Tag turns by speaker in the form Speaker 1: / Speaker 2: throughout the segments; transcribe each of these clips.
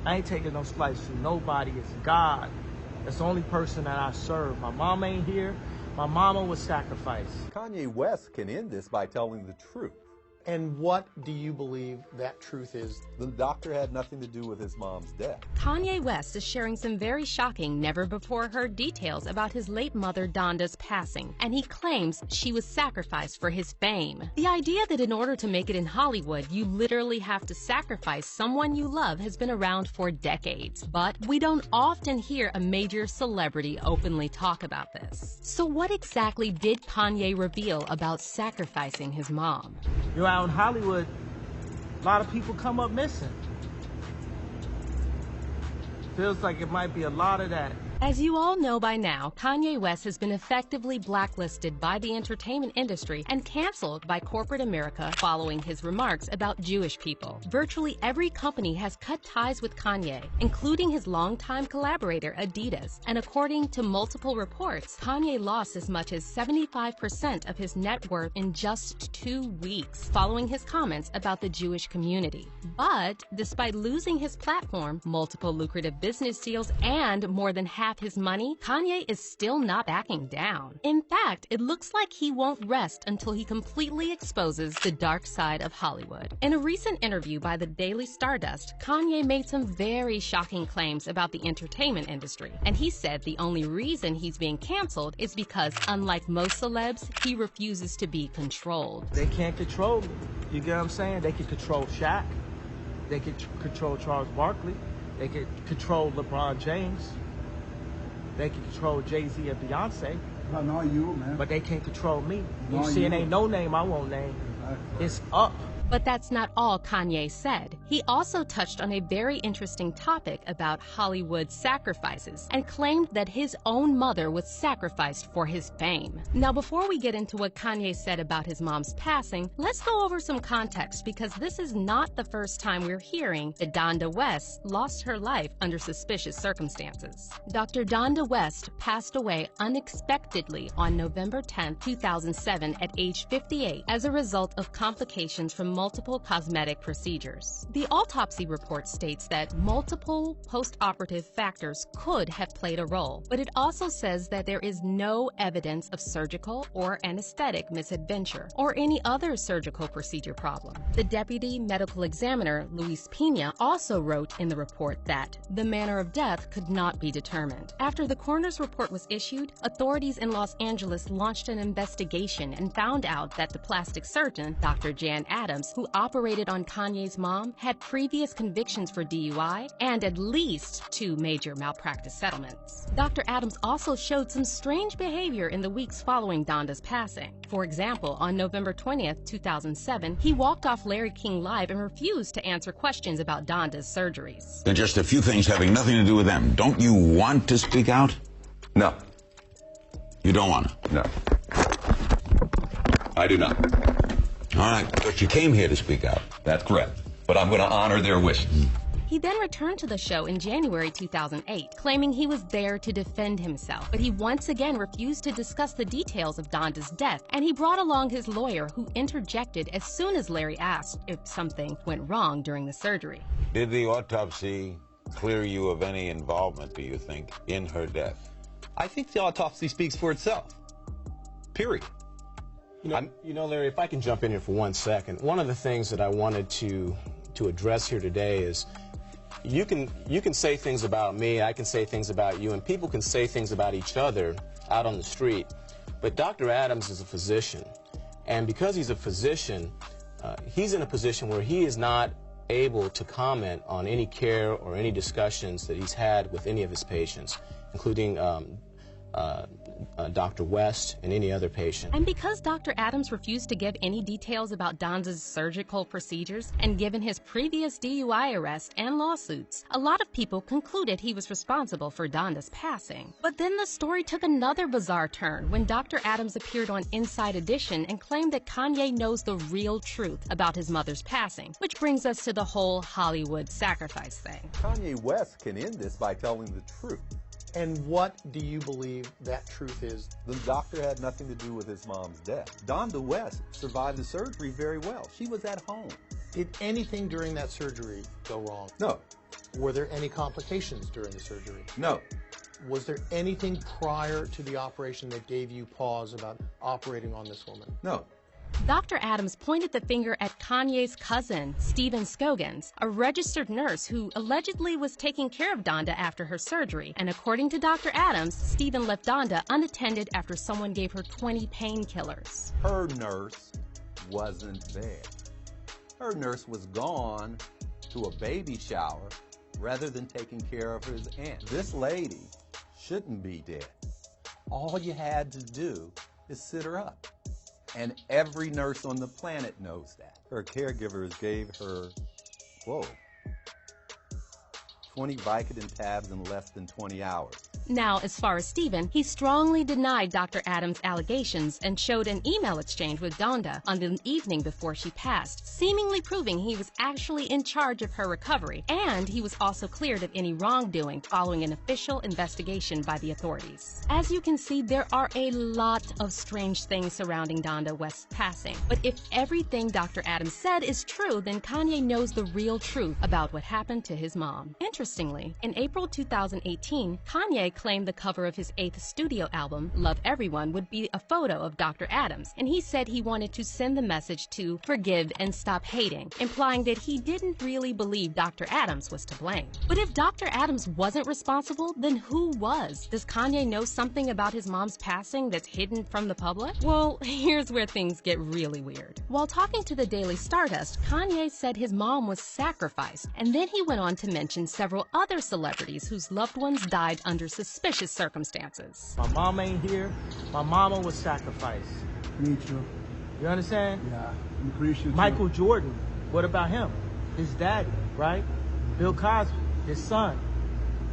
Speaker 1: I ain't taking no slice from nobody. It's God. That's the only person that I serve. My mom ain't here. My mama was sacrificed.
Speaker 2: Kanye West can end this by telling the truth.
Speaker 3: And what do you believe that truth is?
Speaker 2: The doctor had nothing to do with his mom's death.
Speaker 4: Kanye West is sharing some very shocking, never-before-heard details about his late mother Donda's passing, and he claims she was sacrificed for his fame. The idea that in order to make it in Hollywood, you literally have to sacrifice someone you love has been around for decades, but we don't often hear a major celebrity openly talk about this. So what exactly did Kanye reveal about sacrificing his mom?
Speaker 1: You're out in Hollywood, a lot of people come up missing. Feels like it might be a lot of that.
Speaker 4: As you all know by now, Kanye West has been effectively blacklisted by the entertainment industry and canceled by corporate America following his remarks about Jewish people. Virtually every company has cut ties with Kanye, including his longtime collaborator Adidas. And according to multiple reports, Kanye lost as much as 75% of his net worth in just 2 weeks following his comments about the Jewish community. But despite losing his platform, multiple lucrative business deals, and more than half his money, Kanye is still not backing down. In fact, it looks like he won't rest until he completely exposes the dark side of Hollywood. In a recent interview by the Daily Stardust, Kanye made some very shocking claims about the entertainment industry, and he said the only reason he's being canceled is because, unlike most celebs, he refuses to be controlled.
Speaker 1: They can't control me. You get what I'm saying? They can control Shaq. They can control Charles Barkley. They can control LeBron James. They can control Jay-Z and Beyonce.
Speaker 5: No, not you, man.
Speaker 1: But they can't control me.
Speaker 5: No,
Speaker 1: You see, it
Speaker 5: you.
Speaker 1: ain't no name I won't name.
Speaker 5: Exactly.
Speaker 1: It's up.
Speaker 4: But that's not all Kanye said. He also touched on a very interesting topic about Hollywood sacrifices and claimed that his own mother was sacrificed for his fame. Now, before we get into what Kanye said about his mom's passing, let's go over some context because this is not the first time we're hearing that Donda West lost her life under suspicious circumstances. Dr. Donda West passed away unexpectedly on November 10, 2007 at age 58 as a result of complications from multiple cosmetic procedures. The autopsy report states that multiple post-operative factors could have played a role, but it also says that there is no evidence of surgical or anesthetic misadventure or any other surgical procedure problem. The deputy medical examiner, Luis Pena, also wrote in the report that the manner of death could not be determined. After the coroner's report was issued, authorities in Los Angeles launched an investigation and found out that the plastic surgeon, Dr. Jan Adams, who operated on Kanye's mom, had previous convictions for DUI and at least 2 major malpractice settlements. Dr. Adams also showed some strange behavior in the weeks following Donda's passing. For example, on November 20th, 2007, he walked off Larry King Live and refused to answer questions about Donda's surgeries.
Speaker 6: And just a few things having nothing to do with them. Don't you want to speak out?
Speaker 7: No.
Speaker 6: You don't want to?
Speaker 7: No. I do not.
Speaker 6: All right, but you came here to speak out.
Speaker 7: That's correct. But I'm going to honor their wishes.
Speaker 4: He then returned to the show in January 2008, claiming he was there to defend himself. But he once again refused to discuss the details of Donda's death, and he brought along his lawyer, who interjected as soon as Larry asked if something went wrong during the surgery.
Speaker 6: Did the autopsy clear you of any involvement, do you think, in her death?
Speaker 7: I think the autopsy speaks for itself. Period.
Speaker 8: You know, Larry, if I can jump in here for 1 second, one of the things that I wanted to address here today is you can say things about me, I can say things about you, and people can say things about each other out on the street. But Dr. Adams is a physician, and because he's a physician, he's in a position where he is not able to comment on any care or any discussions that he's had with any of his patients, including Dr. West and any other patient.
Speaker 4: And because Dr. Adams refused to give any details about Donda's surgical procedures, and given his previous DUI arrests and lawsuits, a lot of people concluded he was responsible for Donda's passing. But then the story took another bizarre turn when Dr. Adams appeared on Inside Edition and claimed that Kanye knows the real truth about his mother's passing, which brings us to the whole Hollywood sacrifice thing.
Speaker 2: Kanye West can end this by telling the truth.
Speaker 3: And what do you believe that truth is?
Speaker 2: The doctor had nothing to do with his mom's death. Donda West survived the surgery very well. She was at home.
Speaker 3: Did anything during that surgery go wrong?
Speaker 2: No.
Speaker 3: Were there any complications during the surgery?
Speaker 2: No.
Speaker 3: Was there anything prior to the operation that gave you pause about operating on this woman?
Speaker 2: No.
Speaker 4: Dr. Adams pointed the finger at Kanye's cousin, Stephen Scogans, a registered nurse who allegedly was taking care of Donda after her surgery. And according to Dr. Adams, Stephen left Donda unattended after someone gave her 20 painkillers.
Speaker 2: Her nurse wasn't there. Her nurse was gone to a baby shower rather than taking care of his aunt. This lady shouldn't be dead. All you had to do is sit her up. And every nurse on the planet knows that. Her caregivers gave her, 20 Vicodin tabs in less than 20 hours.
Speaker 4: Now, as far as Stephen, he strongly denied Dr. Adams' allegations and showed an email exchange with Donda on the evening before she passed, seemingly proving he was actually in charge of her recovery, and he was also cleared of any wrongdoing following an official investigation by the authorities. As you can see, there are a lot of strange things surrounding Donda West's passing, but if everything Dr. Adams said is true, then Kanye knows the real truth about what happened to his mom. Interestingly, in April 2018, Kanye claimed the cover of his 8th studio album, Love Everyone, would be a photo of Dr. Adams, and he said he wanted to send the message to forgive and stop hating, implying that he didn't really believe Dr. Adams was to blame. But if Dr. Adams wasn't responsible, then who was? Does Kanye know something about his mom's passing that's hidden from the public? Well, here's where things get really weird. While talking to the Daily Stardust, Kanye said his mom was sacrificed, and then he went on to mention several other celebrities whose loved ones died under suspicious circumstances.
Speaker 1: My mom ain't here. My mama was sacrificed.
Speaker 5: Me too.
Speaker 1: You understand?
Speaker 5: Yeah, I'm appreciative.
Speaker 1: Michael Jordan, what about him? His daddy, right? Bill Cosby, his son,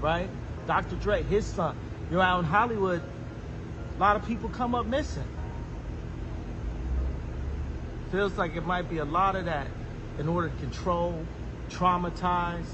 Speaker 1: right? Dr. Dre, his son. You know, out in Hollywood, a lot of people come up missing. Feels like it might be a lot of that in order to control, traumatize.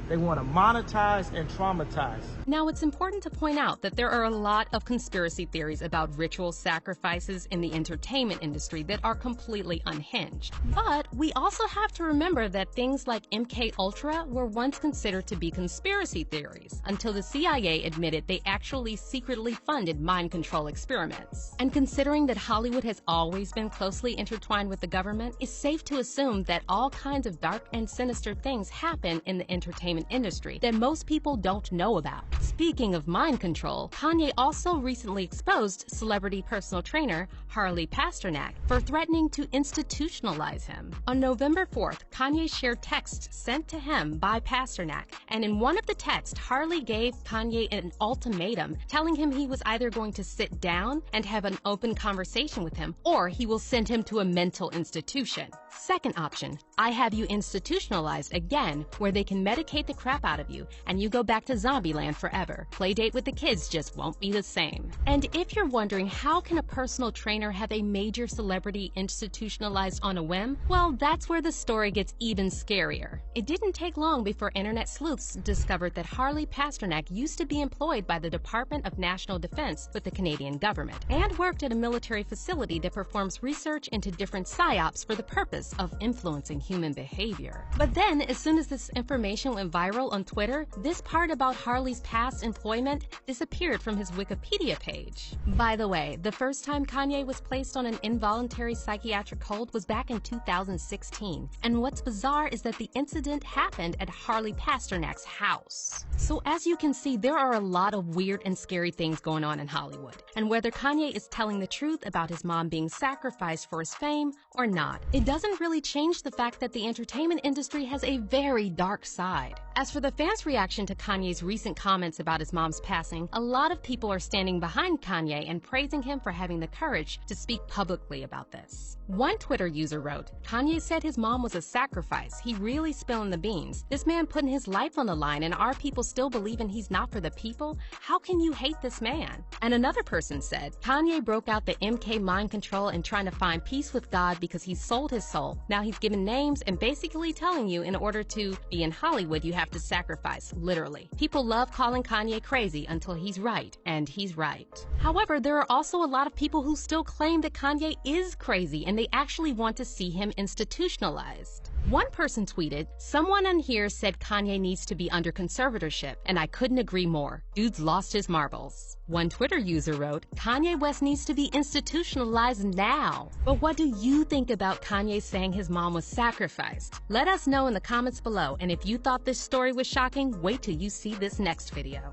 Speaker 1: They want to monetize and traumatize.
Speaker 4: Now, it's important to point out that there are a lot of conspiracy theories about ritual sacrifices in the entertainment industry that are completely unhinged. But we also have to remember that things like MK Ultra were once considered to be conspiracy theories until the CIA admitted they actually secretly funded mind control experiments. And considering that Hollywood has always been closely intertwined with the government, it's safe to assume that all kinds of dark and sinister things happen in the entertainment industry that most people don't know about. Speaking of mind control, Kanye also recently exposed celebrity personal trainer Harley Pasternak for threatening to institutionalize him. On November 4th, Kanye shared texts sent to him by Pasternak, and in one of the texts, Harley gave Kanye an ultimatum, telling him he was either going to sit down and have an open conversation with him, or he will send him to a mental institution. Second option, I have you institutionalized again, where they can medicate the crap out of you, and you go back to Zombieland forever. Playdate with the kids just won't be the same. And if you're wondering how can a personal trainer have a major celebrity institutionalized on a whim, well, that's where the story gets even scarier. It didn't take long before internet sleuths discovered that Harley Pasternak used to be employed by the Department of National Defense with the Canadian government, and worked at a military facility that performs research into different psyops for the purpose of influencing human behavior. But then, as soon as this information went viral on Twitter, this part about Harley's past employment disappeared from his Wikipedia page. By the way, the first time Kanye was placed on an involuntary psychiatric hold was back in 2016. And what's bizarre is that the incident happened at Harley Pasternak's house. So as you can see, there are a lot of weird and scary things going on in Hollywood. And whether Kanye is telling the truth about his mom being sacrificed for his fame or not, it doesn't really change the fact that the entertainment industry has a very dark side. As for the fans' reaction to Kanye's recent comments about his mom's passing, a lot of people are standing behind Kanye and praising him for having the courage to speak publicly about this. One Twitter user wrote, Kanye said his mom was a sacrifice. He really spilling the beans. This man putting his life on the line, and our people still believing he's not for the people? How can you hate this man? And another person said, Kanye broke out the MK mind control and trying to find peace with God because he sold his soul. Now he's giving names and basically telling you in order to be in Hollywood, you have to sacrifice, literally. People love calling Kanye crazy until he's right, and he's right. However, there are also a lot of people who still claim that Kanye is crazy and they actually want to see him institutionalized. One person tweeted, "Someone on here said Kanye needs to be under conservatorship, and I couldn't agree more. Dude's lost his marbles." One Twitter user wrote, "Kanye West needs to be institutionalized now." But what do you think about Kanye saying his mom was sacrificed? Let us know in the comments below, and if you thought this story was shocking, wait till you see this next video.